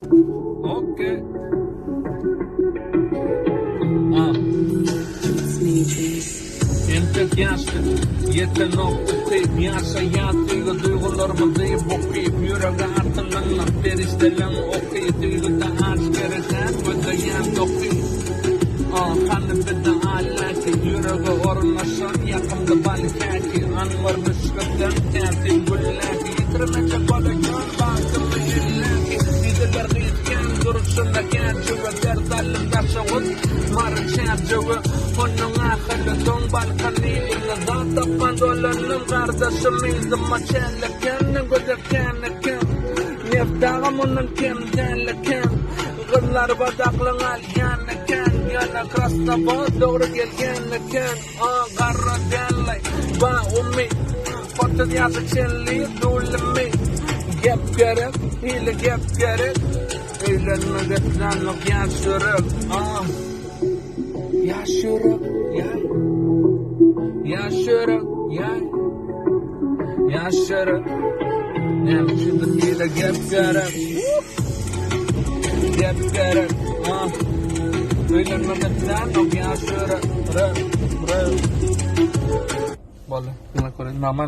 Okey. Entek yaşlı, yeten okutayım, yaşayatıyla duygularımı deyip okuyup, yüreğe atılanla periştelen okuyup, duyguda aç gereken ve dayan dokuyup. Kanı beda alaki, yüreğe ornaşan, yakımda balikaki, anvar müşketen, tertip güllaki, yitirmece balakan, bakımı illaki, diziler gitken, duruşunda gençüve, derdalim daşağıt, marın çerçüve, onun ahırlı don balkanıyla, dağda pandolanın kardeşimiydi, maçelleken, göderkenken, neftağım onun kemdenleken, gırlar badaklın alyanken, yana krasna ba doğru gelgenken, garra denlay, ba umi, patı yazı çenli, dulmi, gep gerek, hile gep gerek, eğlenme getlenlik yaşırık, yaşırık, yaşırık, yaşırık, yaşırık, hile gep gerek, gep gerek, Öğlenmekten o yaşırık, Boleh, nama